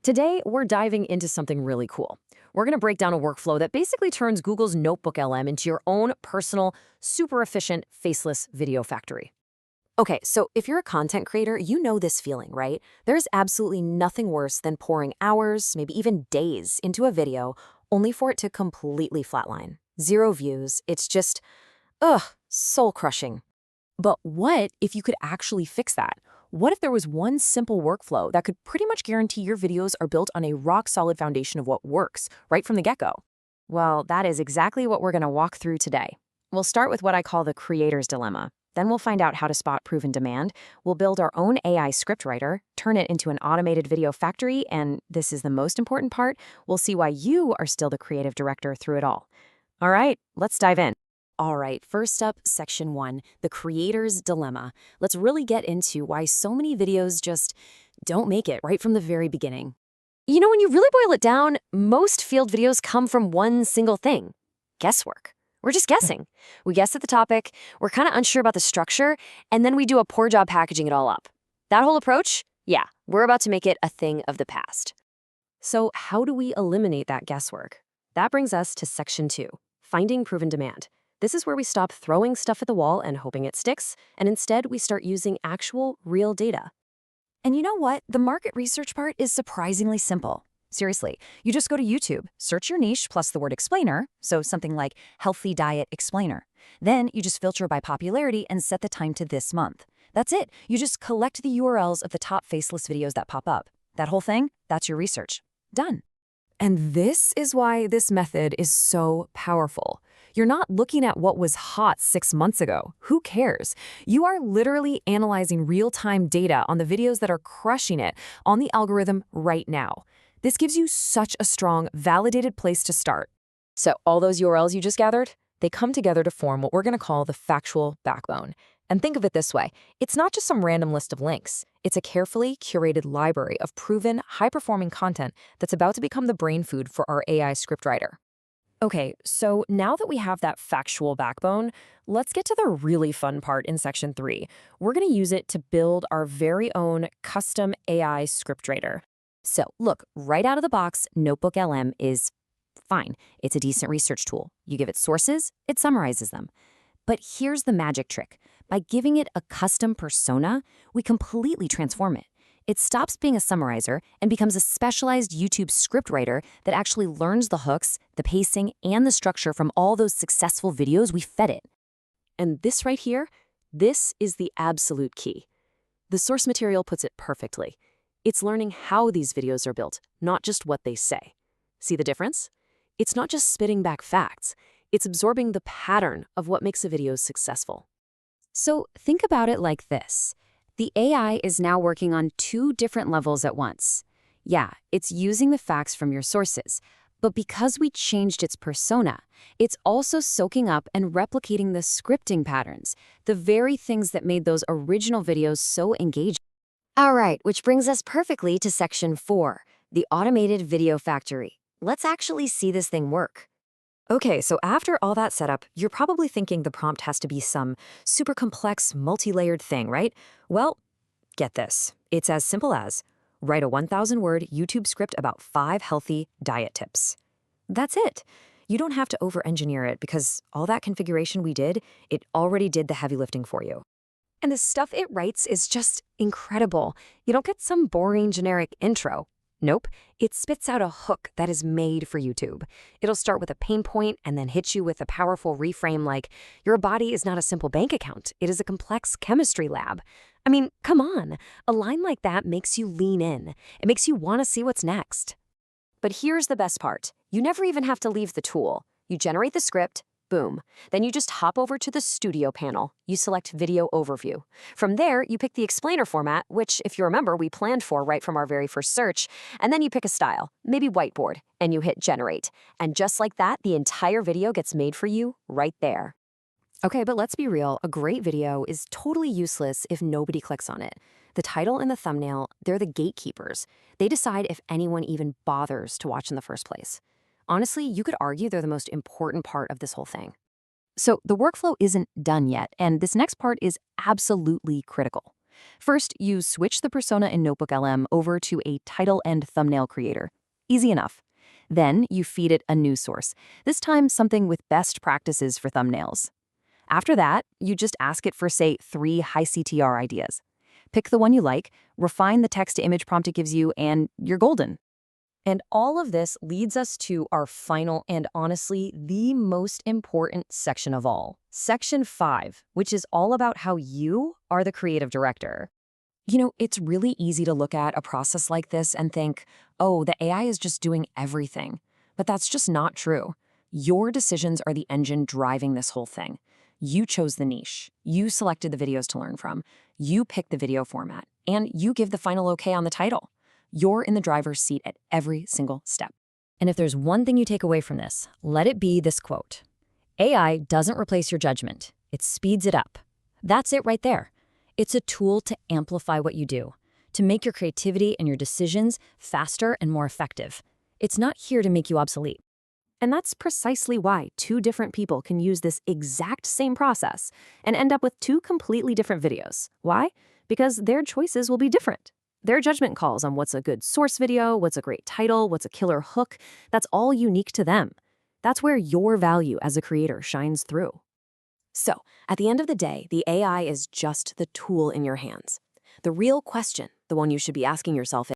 Today, we're diving into something really cool. We're going to break down a workflow that basically turns Google's NotebookLM into your own personal, super efficient, faceless video factory. Okay, so if you're a content creator, you know this feeling, right? There's absolutely nothing worse than pouring hours, maybe even days, into a video, only for it to completely flatline. Zero views. It's just, ugh, soul-crushing. But what if you could actually fix that? What if there was one simple workflow that could pretty much guarantee your videos are built on a rock-solid foundation of what works, right from the get-go? Well, that is exactly what we're going to walk through today. We'll start with what I call the creator's dilemma. Then we'll find out how to spot proven demand. We'll build our own AI scriptwriter, turn it into an automated video factory, and this is the most important part, we'll see why you are still the creative director through it all. All right, let's dive in. All right, first up, section 1, the creator's dilemma. Let's really get into why so many videos just don't make it right from the very beginning. You know, when you really boil it down, most field videos come from one single thing: guesswork. We're just guessing. We guess at the topic, we're kind of unsure about the structure, and then we do a poor job packaging it all up. That whole approach? Yeah, we're about to make it a thing of the past. So how do we eliminate that guesswork? That brings us to section 2, finding proven demand. This is where we stop throwing stuff at the wall and hoping it sticks, and instead we start using actual, real data. And you know what? The market research part is surprisingly simple. Seriously, you just go to YouTube, search your niche plus the word explainer, so something like healthy diet explainer. Then you just filter by popularity and set the time to this month. That's it. You just collect the URLs of the top faceless videos that pop up. That whole thing, that's your research. Done. And this is why this method is so powerful. You're not looking at what was hot 6 months ago. Who cares? You are literally analyzing real-time data on the videos that are crushing it on the algorithm right now. This gives you such a strong, validated place to start. So all those URLs you just gathered, they come together to form what we're going to call the factual backbone. And think of it this way. It's not just some random list of links. It's a carefully curated library of proven, high-performing content that's about to become the brain food for our AI scriptwriter. Okay, so now that we have that factual backbone, let's get to the really fun part in section 3. We're going to use it to build our very own custom AI scriptwriter. So look, right out of the box, NotebookLM is fine. It's a decent research tool. You give it sources, it summarizes them. But here's the magic trick. By giving it a custom persona, we completely transform it. It stops being a summarizer and becomes a specialized YouTube scriptwriter that actually learns the hooks, the pacing, and the structure from all those successful videos we fed it. And this right here, this is the absolute key. The source material puts it perfectly. It's learning how these videos are built, not just what they say. See the difference? It's not just spitting back facts. It's absorbing the pattern of what makes a video successful. So think about it like this. The AI is now working on 2 different levels at once. Yeah, it's using the facts from your sources, but because we changed its persona, it's also soaking up and replicating the scripting patterns, the very things that made those original videos so engaging. All right, which brings us perfectly to section 4, the automated video factory. Let's actually see this thing work. Okay, so after all that setup, you're probably thinking the prompt has to be some super complex, multi-layered thing, right? Well, get this. It's as simple as write a 1,000-word YouTube script about 5 healthy diet tips. That's it. You don't have to over-engineer it because all that configuration we did, it already did the heavy lifting for you. And the stuff it writes is just incredible. You don't get some boring generic intro. Nope, it spits out a hook that is made for YouTube. It'll start with a pain point and then hit you with a powerful reframe like, your body is not a simple bank account, it is a complex chemistry lab. I mean, come on, a line like that makes you lean in. It makes you want to see what's next. But here's the best part. You never even have to leave the tool. You generate the script, boom. Then you just hop over to the studio panel. You select Video Overview. From there, you pick the explainer format, which, if you remember, we planned for right from our very first search. And then you pick a style, maybe whiteboard, and you hit Generate. And just like that, the entire video gets made for you right there. Okay, but let's be real. A great video is totally useless if nobody clicks on it. The title and the thumbnail, they're the gatekeepers. They decide if anyone even bothers to watch in the first place. Honestly, you could argue they're the most important part of this whole thing. So the workflow isn't done yet, and this next part is absolutely critical. First, you switch the persona in NotebookLM over to a title and thumbnail creator. Easy enough. Then you feed it a news source, this time something with best practices for thumbnails. After that, you just ask it for, say, 3 high CTR ideas. Pick the one you like, refine the text-to-image prompt it gives you, and you're golden. And all of this leads us to our final and honestly the most important section of all, Section 5, which is all about how you are the creative director. It's really easy to look at a process like this and think, oh, the AI is just doing everything. But that's just not true. Your decisions are the engine driving this whole thing. You chose the niche, you selected the videos to learn from, you picked the video format, and you give the final okay on the title. You're in the driver's seat at every single step. And if there's one thing you take away from this, let it be this quote. AI doesn't replace your judgment. It speeds it up. That's it right there. It's a tool to amplify what you do, to make your creativity and your decisions faster and more effective. It's not here to make you obsolete. And that's precisely why 2 different people can use this exact same process and end up with 2 completely different videos. Why? Because their choices will be different. Their judgment calls on what's a good source video, what's a great title, what's a killer hook, that's all unique to them. That's where your value as a creator shines through. So, at the end of the day, the AI is just the tool in your hands. The real question, the one you should be asking yourself